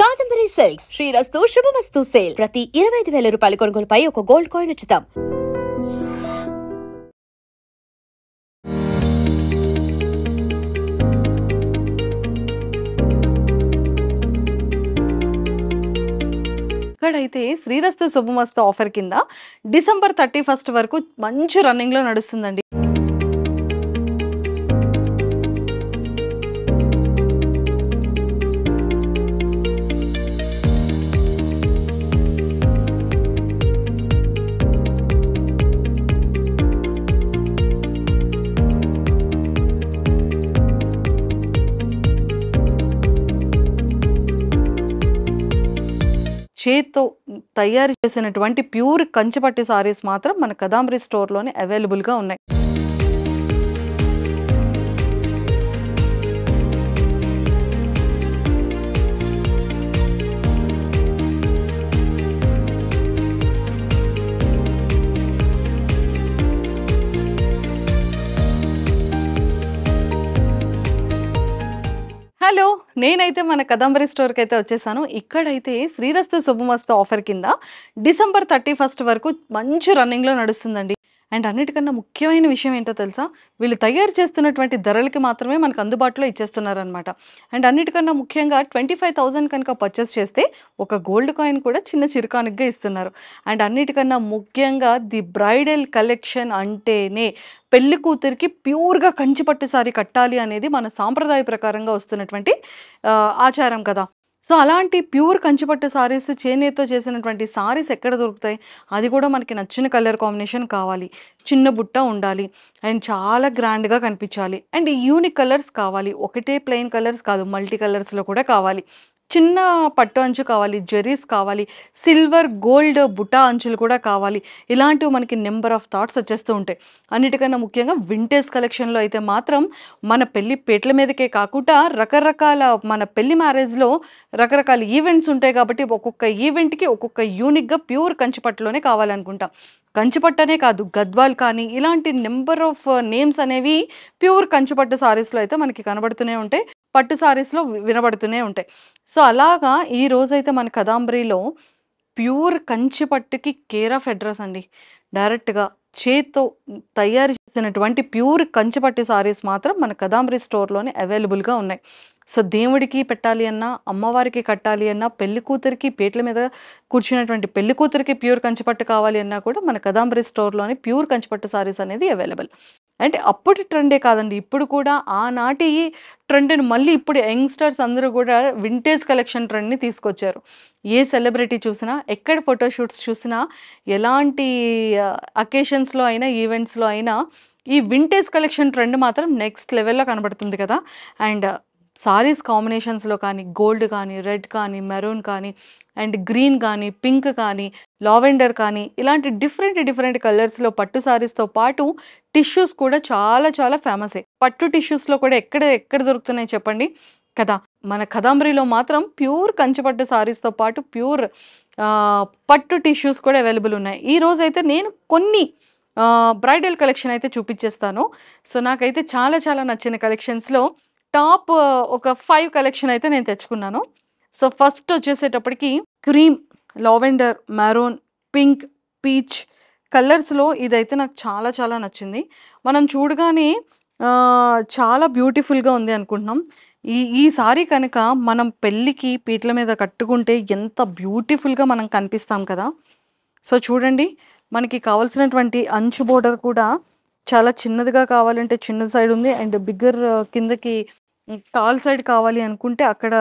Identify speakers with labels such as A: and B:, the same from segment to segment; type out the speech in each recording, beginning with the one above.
A: Kadambari silks శ్రీరస్తు శుభమస్తు sale ప్రతి 25,000 రూపాయల కొనుగోలుపై ఒక గోల్డ్ కాయిన్ ఉచితం.
B: ఇక్కడైతే శ్రీరస్తు శుభమస్తు ఆఫర్ కింద డిసెంబర్ 31 వరకు మంచి రన్నింగ్ లో నడుస్తుందండి. చేత్తో తయారు చేసినటువంటి ప్యూర్ కంచిపట్టు సారీస్ మాత్రం మన కదాంబరి స్టోర్లోనే అవైలబుల్గా ఉన్నాయి. హలో, నేనైతే మన కదంబరి స్టోర్కి అయితే వచ్చేసాను. ఇక్కడైతే శ్రీరస్తు శుభమస్తు ఆఫర్ కింద డిసెంబర్ 31 వరకు మంచి రన్నింగ్లో నడుస్తుందండి. అండ్ అన్నిటికన్నా ముఖ్యమైన విషయం ఏంటో తెలుసా, వీళ్ళు తయారు చేస్తున్నటువంటి ధరలకి మాత్రమే మనకు అందుబాటులో ఇచ్చేస్తున్నారనమాట. అండ్ అన్నిటికన్నా ముఖ్యంగా 25,000 కనుక పర్చేస్ చేస్తే ఒక గోల్డ్ కాయిన్ కూడా చిన్న చిరుకానుగ్గా ఇస్తున్నారు. అండ్ అన్నిటికన్నా ముఖ్యంగా ది బ్రైడల్ కలెక్షన్ అంటేనే పెళ్లి కూతురికి ప్యూర్గా కంచిపట్టు సారీ కట్టాలి అనేది మన సాంప్రదాయ ప్రకారంగా వస్తున్నటువంటి ఆచారం కదా. సో అలాంటి ప్యూర్ కంచిపట్టు సారీస్ చేనేతో చేసినటువంటి సారీస్ ఎక్కడ దొరుకుతాయి? అది కూడా మనకి నచ్చిన కలర్ కాంబినేషన్ కావాలి, చిన్న బుట్ట ఉండాలి, అండ్ చాలా గ్రాండ్గా కనిపించాలి, అండ్ యూనిక్ కలర్స్ కావాలి. ఒకటే ప్లెయిన్ కలర్స్ కాదు, మల్టీ కలర్స్లో కూడా కావాలి. చిన్న పట్టు అంచు కావాలి, జెరీస్ కావాలి, సిల్వర్ గోల్డ్ బుటా అంచులు కూడా కావాలి. ఇలాంటివి మనకి నెంబర్ ఆఫ్ థాట్స్ వచ్చేస్తూ ఉంటాయి. అన్నిటికన్నా ముఖ్యంగా వింటేజ్ కలెక్షన్లో అయితే మాత్రం మన పెళ్లి పేట్ల మీదకే కాకుండా రకరకాల మన పెళ్లి మ్యారేజ్లో రకరకాల ఈవెంట్స్ ఉంటాయి కాబట్టి ఒక్కొక్క ఈవెంట్కి ఒక్కొక్క యూనిక్గా ప్యూర్ కంచిపట్టులోనే కావాలనుకుంటాం. కంచిపట్టనే కాదు, గద్వాల్ కానీ ఇలాంటి నెంబర్ ఆఫ్ నేమ్స్ అనేవి ప్యూర్ కంచిపట్టు సారీస్లో అయితే మనకి కనబడుతూనే ఉంటాయి, పట్టు సారీస్లో వినబడుతూనే ఉంటాయి. సో అలాగా ఈ రోజైతే మన కదాంబరిలో ప్యూర్ కంచిపట్టుకి కేర్ ఆఫ్ అడ్రస్ అండి. డైరెక్ట్గా చేత్తో తయారు చేసినటువంటి ప్యూర్ కంచిపట్టు సారీస్ మాత్రం మన కదాంబరి స్టోర్లోనే అవైలబుల్గా ఉన్నాయి. సో దేవుడికి పెట్టాలి అన్నా, అమ్మవారికి కట్టాలి అన్నా, పెళ్లి కూతురికి పేట్ల మీద కూర్చున్నటువంటి పెళ్లి కూతురికి ప్యూర్ కంచిపట్టు కావాలి అన్నా కూడా మన కదాంబరి స్టోర్లోనే ప్యూర్ కంచిపట్టు సారీస్ అనేది అవైలబుల్. అంటే అప్పటి ట్రెండే కాదండి, ఇప్పుడు కూడా ఆనాటి ట్రెండ్ని మళ్ళీ ఇప్పుడు యంగ్స్టర్స్ అందరూ కూడా వింటేజ్ కలెక్షన్ ట్రెండ్ని తీసుకొచ్చారు. ఏ సెలబ్రిటీ చూసినా, ఎక్కడ ఫోటోషూట్స్ చూసినా, ఎలాంటి అకేషన్స్లో అయినా, ఈవెంట్స్లో అయినా ఈ వింటేజ్ కలెక్షన్ ట్రెండ్ మాత్రం నెక్స్ట్ లెవెల్లో కనబడుతుంది కదా. అండ్ సారీస్ కాంబినేషన్స్లో కానీ, గోల్డ్ కానీ, రెడ్ కానీ, మెరూన్ కానీ, అండ్ గ్రీన్ కానీ, పింక్ కానీ, లావెండర్ కానీ, ఇలాంటి డిఫరెంట్ కలర్స్లో పట్టు సారీస్తో పాటు టిష్యూస్ కూడా చాలా చాలా ఫేమసే. పట్టు టిష్యూస్లో కూడా ఎక్కడ దొరుకుతున్నాయి చెప్పండి కదా. మన కదాంబరిలో మాత్రం ప్యూర్ కంచిపట్టు సారీస్తో పాటు ప్యూర్ పట్టు టిష్యూస్ కూడా అవైలబుల్ ఉన్నాయి. ఈ రోజైతే నేను కొన్ని బ్రైడల్ కలెక్షన్ అయితే చూపించేస్తాను. సో నాకైతే చాలా చాలా నచ్చిన కలెక్షన్స్లో టాప్ ఒక 5 కలెక్షన్ అయితే నేను తెచ్చుకున్నాను. సో ఫస్ట్ వచ్చేసేటప్పటికి cream, lavender, maroon, pink, peach కలర్స్లో ఇదైతే నాకు చాలా చాలా నచ్చింది. మనం చూడగానే చాలా బ్యూటిఫుల్గా ఉంది అనుకుంటున్నాం. ఈ సారీ కనుక మనం పెళ్ళికి పీటల మీద కట్టుకుంటే ఎంత బ్యూటిఫుల్గా మనం కనిపిస్తాం కదా. సో చూడండి, మనకి కావాల్సినటువంటి అంచు బోర్డర్ కూడా చాలా చిన్నదిగా కావాలంటే చిన్న సైడ్ ఉంది, అండ్ బిగ్గర్ కిందకి కాల్ సైడ్ కావాలి అనుకుంటే అక్కడ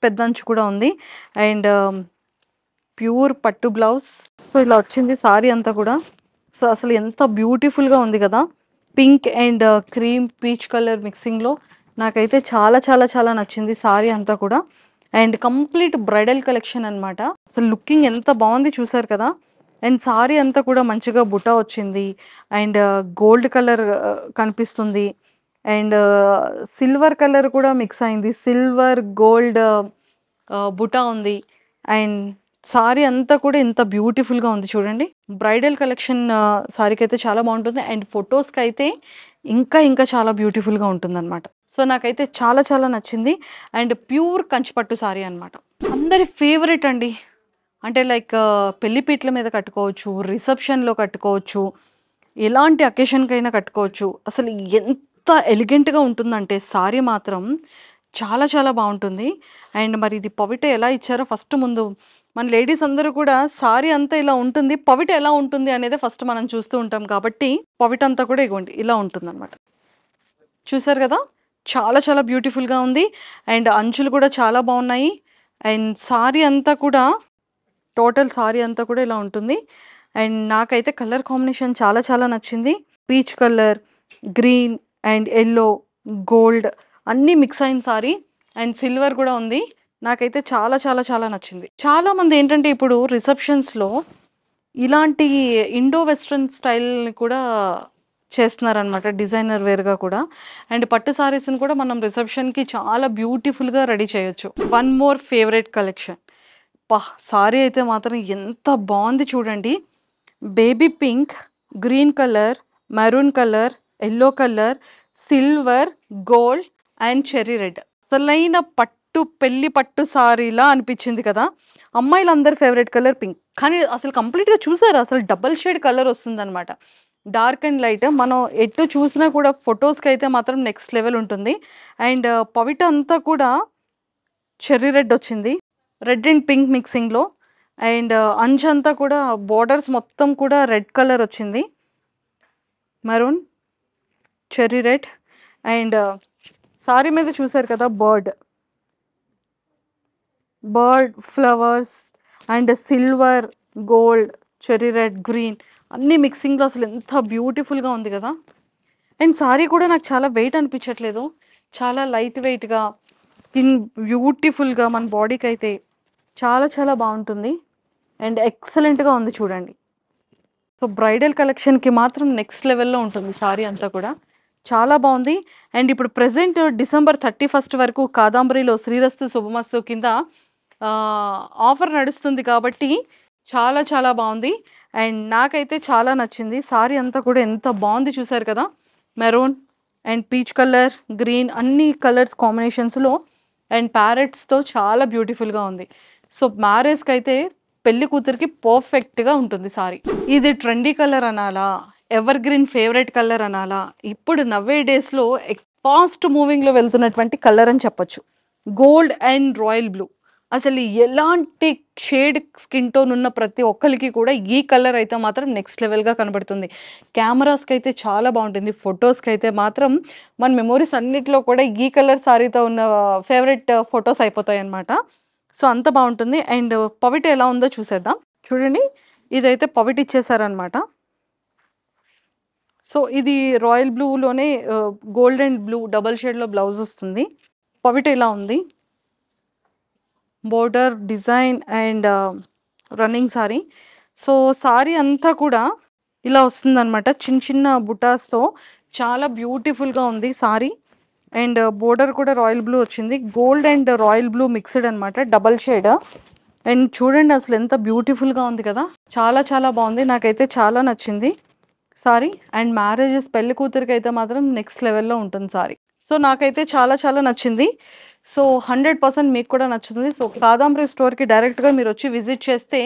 B: పెద్ద అంచు కూడా ఉంది. అండ్ ప్యూర్ పట్టు బ్లౌజ్. సో ఇలా వచ్చింది సారీ అంతా కూడా. సో అసలు ఎంత బ్యూటిఫుల్గా ఉంది కదా, pink and cream peach colour మిక్సింగ్లో. నాకైతే చాలా చాలా చాలా నచ్చింది సారీ అంతా కూడా. అండ్ కంప్లీట్ బ్రైడల్ కలెక్షన్ అనమాట. అసలు లుకింగ్ ఎంత బాగుంది చూసారు కదా. అండ్ సారీ అంతా కూడా మంచిగా బుటా వచ్చింది, అండ్ గోల్డ్ కలర్ కనిపిస్తుంది, అండ్ సిల్వర్ కలర్ కూడా మిక్స్ అయింది, సిల్వర్ గోల్డ్ బుటా ఉంది. అండ్ సారీ అంతా కూడా ఇంత బ్యూటిఫుల్గా ఉంది చూడండి. బ్రైడల్ కలెక్షన్ సారీకి అయితే చాలా బాగుంటుంది, అండ్ ఫొటోస్కి అయితే ఇంకా చాలా బ్యూటిఫుల్గా ఉంటుంది అనమాట. సో నాకైతే చాలా చాలా నచ్చింది. అండ్ ప్యూర్ కంచిపట్టు సారీ అనమాట. అందరి ఫేవరెట్ అండి. అంటే లైక్ పెళ్లిపీటల మీద కట్టుకోవచ్చు, రిసెప్షన్‌లో కట్టుకోవచ్చు, ఎలాంటి అకేషన్‌కైనా కట్టుకోవచ్చు. అసలు ఎంత ఎలిగెంట్‌గా ఉంటుందంటే సారీ మాత్రం చాలా చాలా బావుంటుంది. అండ్ మరి ఇది పవిట ఎలా ఇచ్చారో ఫస్ట్ ముందు మన లేడీస్ అందరూ కూడా సారీ అంతా ఇలా ఉంటుంది. పవిట ఎలా ఉంటుంది అనేదే ఫస్ట్ మనం చూస్తూ ఉంటాం కాబట్టి పవిట అంతా కూడా ఇగోండి ఇలా ఉంటుందన్నమాట. చూసారు కదా! చాలా చాలా బ్యూటిఫుల్‌గా ఉంది. అండ్ అంచులు కూడా చాలా బావున్నాయి. అండ్ సారీ అంతా కూడా టోటల్ సారీ అంతా కూడా ఇలా ఉంటుంది. అండ్ నాకైతే కలర్ కాంబినేషన్ చాలా చాలా నచ్చింది. Peach colour, green and yellow, gold అన్నీ మిక్స్ అయిన సారీ. అండ్ సిల్వర్ కూడా ఉంది. నాకైతే చాలా చాలా చాలా నచ్చింది. చాలామంది ఏంటంటే ఇప్పుడు రిసెప్షన్స్‌లో ఇలాంటి ఇండో వెస్టర్న్ స్టైల్‌ని కూడా చేస్తున్నారనమాట. డిజైనర్ వేర్‌గా కూడా. అండ్ పట్టు సారీస్‌ని కూడా మనం రిసెప్షన్‌కి చాలా బ్యూటిఫుల్‌గా రెడీ చేయొచ్చు. One more favourite collection. అబ్బా! సారీ అయితే మాత్రం ఎంత బావుంది చూడండి. Baby pink, green colour, maroon colour, yellow colour, silver, gold and cherry red. అసలైన పట్టు పెళ్లి పట్టు సారీలా అనిపించింది కదా! అమ్మాయిలందరి ఫేవరెట్ కలర్ పింక్. కానీ అసలు కంప్లీట్‌గా చూసారా? అసలు డబుల్ షేడ్ కలర్ వస్తుందనమాట. Dark and light. మనం ఎటు చూసినా కూడా ఫోటోస్‌కైతే మాత్రం నెక్స్ట్ లెవెల్ ఉంటుంది. అండ్ పవిట అంతా కూడా చెర్రీ రెడ్ వచ్చింది. Red and pink మిక్సింగ్‌లో. అండ్ అంచంతా కూడా బోర్డర్స్ మొత్తం కూడా రెడ్ కలర్ వచ్చింది. Maroon, cherry red and sorry మీద చూసారు కదా! Bird flowers and silver, gold, cherry red, green అన్నీ మిక్సింగ్‌లో అసలు ఎంత బ్యూటిఫుల్‌గా ఉంది కదా! అండ్ సారీ కూడా నాకు చాలా వెయిట్ అనిపించట్లేదు. చాలా లైట్ వెయిట్‌గా, స్కిన్ బ్యూటిఫుల్‌గా మన బాడీకైతే చాలా చాలా బావుంటుంది. అండ్ ఎక్సలెంట్‌గా ఉంది చూడండి. సో, బ్రైడల్ కలెక్షన్‌కి మాత్రం నెక్స్ట్ లెవెల్‌లో ఉంటుంది సారీ అంతా కూడా. చాలా బావుంది. అండ్ ఇప్పుడు ప్రెజెంట్ డిసెంబర్ 31 వరకు కాదాంబరిలో శ్రీరస్తు శుభమస్తు కింద ఆఫర్ నడుస్తుంది కాబట్టి చాలా చాలా బావుంది. అండ్ నాకైతే చాలా నచ్చింది. సారీ అంతా కూడా ఎంత బావుంది చూసారు కదా! Maroon and peach colour, green అన్ని కలర్స్ కాంబినేషన్స్‌లో అండ్ ప్యారెట్స్‌తో చాలా బ్యూటిఫుల్‌గా ఉంది. సో, మ్యారేజ్‌కైతే పెళ్లి కూతురికి పర్ఫెక్ట్‌గా ఉంటుంది సారీ. ఇది ట్రెండీ కలర్ అనాలా? ఎవర్ గ్రీన్ ఫేవరెట్ కలర్ అనాలా? ఇప్పుడు నవ్వే డేస్‌లో ఫాస్ట్ మూవింగ్‌లో వెళ్తున్నటువంటి కలర్ అని చెప్పొచ్చు. Gold and royal blue. అసలు ఎలాంటి షేడ్ స్కిన్ టోన్ ఉన్న ప్రతి ఒక్కళ్ళకి కూడా ఈ కలర్ అయితే మాత్రం నెక్స్ట్ లెవెల్‌గా కనబడుతుంది. కెమెరాస్‌కైతే చాలా బావుంటుంది. ఫోటోస్‌కైతే మాత్రం మన మెమోరీస్ అన్నిట్లో కూడా ఈ కలర్ సారీతో ఉన్న ఫేవరెట్ ఫోటోస్ అయిపోతాయన్నమాట. సో, అంత బావుంటుంది. అండ్ పవిట ఎలా ఉందో చూసేద్దాం. చూడండి ఇదైతే పవిట ఇచ్చేసారనమాట. సో, ఇది రాయల్ బ్లూలోనే గోల్డ్ అండ్ బ్లూ డబుల్ షేడ్‌లో బ్లౌజ్ వస్తుంది. పవిట ఇలా ఉంది. Border, design and running sari. So, sari అంతా కూడా ఇలా వస్తుందనమాట. చిన్న చిన్న బుటాస్‌తో చాలా బ్యూటిఫుల్‌గా ఉంది సారీ. అండ్ బోర్డర్ కూడా రాయల్ బ్లూ వచ్చింది. Gold and royal blue mixed అనమాట. Double shade. అండ్ చూడండి అసలు ఎంత బ్యూటిఫుల్‌గా ఉంది కదా! చాలా చాలా బావుంది. నాకైతే చాలా నచ్చింది సారీ. అండ్ మ్యారేజెస్ పెళ్లి కూతురికైతే మాత్రం నెక్స్ట్ లెవెల్‌లో ఉంటుంది సారీ. సో, నాకైతే చాలా చాలా నచ్చింది. సో, 100% మీకు కూడా నచ్చుతుంది. సో, కాదాంబరి స్టోర్‌కి డైరెక్ట్‌గా మీరొచ్చి విజిట్ చేస్తే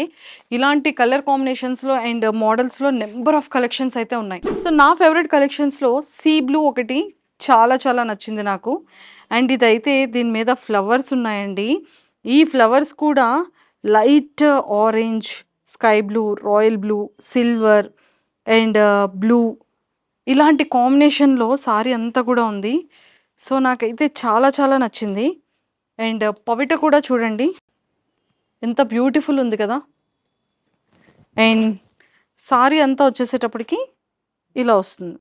B: ఇలాంటి కలర్ కాంబినేషన్స్‌లో అండ్ మోడల్స్‌లో నంబర్ ఆఫ్ కలెక్షన్స్ అయితే ఉన్నాయి. సో, నా ఫేవరెట్ కలెక్షన్స్‌లో సీ బ్లూ ఒకటి చాలా చాలా నచ్చింది నాకు. అండ్ ఇదైతే దీని మీద ఫ్లవర్స్ ఉన్నాయండి. ఈ ఫ్లవర్స్ కూడా light orange, sky blue, royal blue, silver and blue ఇలాంటి కాంబినేషన్‌లో సారీ అంతా కూడా ఉంది. సో, నాకైతే చాలా చాలా నచ్చింది. అండ్ పవిట కూడా చూడండి. ఎంత బ్యూటిఫుల్ ఉంది కదా! అండ్ సారీ అంతా వచ్చేసేటప్పటికి ఇలా వస్తుంది.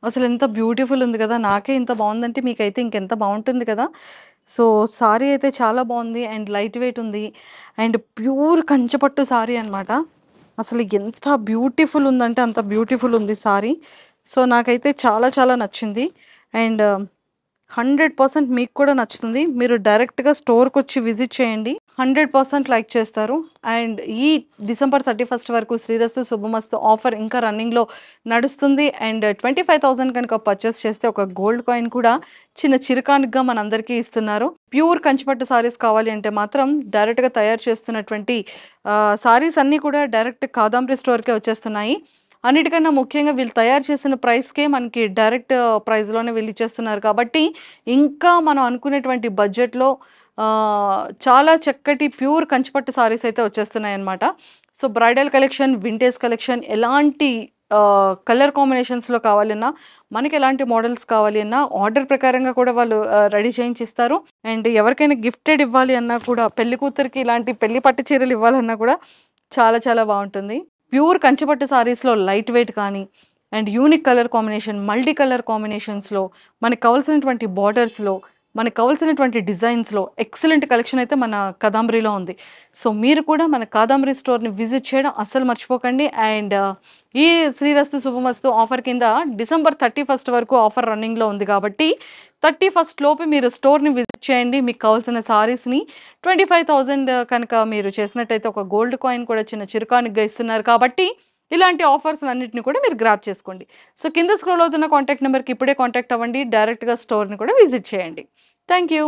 B: అసలు ఎంత బ్యూటిఫుల్ ఉంది కదా! నాకే ఇంత బావుందంటే మీకైతే ఇంకెంత బావుంటుంది కదా! సో, సారీ అయితే చాలా బావుంది. అండ్ లైట్ వెయిట్ ఉంది. అండ్ ప్యూర్ కంచిపట్టు సారీ అనమాట. అసలు ఎంత బ్యూటిఫుల్ ఉందంటే అంత బ్యూటిఫుల్ ఉంది సారీ. సో, నాకైతే చాలా చాలా నచ్చింది. అండ్ 100% మీకు కూడా నచ్చుతుంది. మీరు డైరెక్ట్‌గా స్టోర్‌కొచ్చి విజిట్ చేయండి. 100% లైక్ చేస్తారు. అండ్ ఈ డిసెంబర్ 31 వరకు శ్రీరస్తు శుభమస్తు ఆఫర్ ఇంకా రన్నింగ్లో నడుస్తుంది. అండ్ 25,000 కనుక పర్చేస్ చేస్తే ఒక గోల్డ్ కాయిన్ కూడా చిన్న చిరుకానుగా మనందరికీ ఇస్తున్నారు. ప్యూర్ కంచిపట్టు సారీస్ కావాలి అంటే మాత్రం డైరెక్ట్గా తయారు చేస్తున్నటువంటి సారీస్ అన్నీ కూడా డైరెక్ట్ కాదంబరి స్టోర్కే వచ్చేస్తున్నాయి. అన్నిటికన్నా ముఖ్యంగా వీళ్ళు తయారు చేసిన ప్రైస్కే మనకి డైరెక్ట్ ప్రైస్లోనే వీళ్ళు ఇచ్చేస్తున్నారు కాబట్టి ఇంకా మనం అనుకునేటువంటి బడ్జెట్లో చాలా చక్కటి ప్యూర్ కంచిపట్టు సారీస్ అయితే వచ్చేస్తున్నాయి అన్నమాట. So bridal collection, vintage collection, ఎలాంటి కలర్ కాంబినేషన్స్లో కావాలన్నా, మనకి ఎలాంటి మోడల్స్ కావాలి అన్నా ఆర్డర్ ప్రకారంగా కూడా వాళ్ళు రెడీ చేయించి ఇస్తారు. అండ్ ఎవరికైనా గిఫ్టెడ్ ఇవ్వాలి అన్నా కూడా, పెళ్లి కూతురికి ఇలాంటి పెళ్లి పట్టు చీరలు ఇవ్వాలన్నా కూడా చాలా చాలా బాగుంటుంది. ప్యూర్ కంచిపట్టు సారీస్లో లైట్ వెయిట్ కానీ and unique colour combination, multi colour కాంబినేషన్స్లో, మనకు కావాల్సినటువంటి బార్డర్స్లో, మనకు కావాల్సినటువంటి డిజైన్స్లో ఎక్సలెంట్ కలెక్షన్ అయితే మన కాదంబరిలో ఉంది. సో మీరు కూడా మన కాదంబరి స్టోర్ని విజిట్ చేయడం అస్సలు మర్చిపోకండి. అండ్ ఈ శ్రీరస్తు శుభమస్తు ఆఫర్ కింద డిసెంబర్ 31 వరకు ఆఫర్ రన్నింగ్లో ఉంది కాబట్టి 31 లోపు మీరు స్టోర్ని విజిట్ చేయండి. మీకు కావాల్సిన సారీస్ని 25,000 కనుక మీరు చేసినట్టయితే ఒక గోల్డ్ కాయిన్ కూడా చిన్న చిరుకానుగా ఇస్తున్నారు కాబట్టి ఇలాంటి ఆఫర్స్ అన్నింటిని కూడా మీరు గ్రాప్ చేసుకోండి. సో కింద స్క్రోల్ అవుతున్న కాంటాక్ట్ నెంబర్కి ఇప్పుడే కాంటాక్ట్ అవ్వండి. డైరెక్ట్గా స్టోర్ని కూడా విజిట్ చేయండి. Thank you.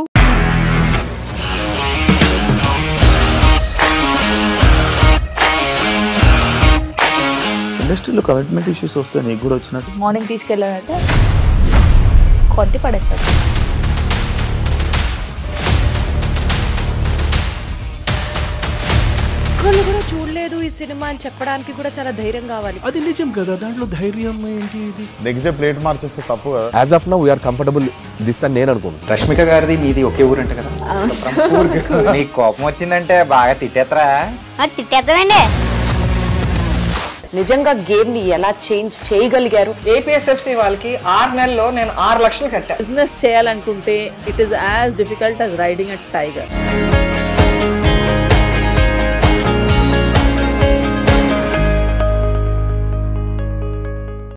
C: ఇండస్ట్రీలో కమిట్మెంట్ ఇష్యూస్ వస్తే నీకు కూడా వచ్చినట్టు?
D: మార్నింగ్ తీసుకెళ్ళానంటే కొట్టి పడేసాడు.
E: ఒక్కళ్ళు కూడా చూడలేదు ఈ సినిమా అని చెప్పడానికి కూడా చాలా ధైర్యం కావాలి.
F: అది నిజం కదా, దాంట్లో ధైర్యం ఏంటి? ఇది
G: నెక్స్ట్ డే ప్లేట్ మార్చేస్తే తప్పు కదా.
H: As of now we are comfortable this అని నేను అనుకుంటున్నాను.
I: రష్మిక గారిది మీది ఒకే ఊరు అంట కదా? నీకు కోపం వచ్చిందంటే బాగా తిట్టేత్తరా?
D: తిట్టేద్దామండి. నిజంగా గేమ్ ని ఎలా చేంజ్ చేయగలిగారు?
J: ఏపీఎస్ఎఫ్సి వాళ్ళకి 6 నెలల్లో నేను 6 లక్షలు కట్టా.
K: బిజినెస్ చేయాలనుకుంటే it is as difficult as riding a tiger.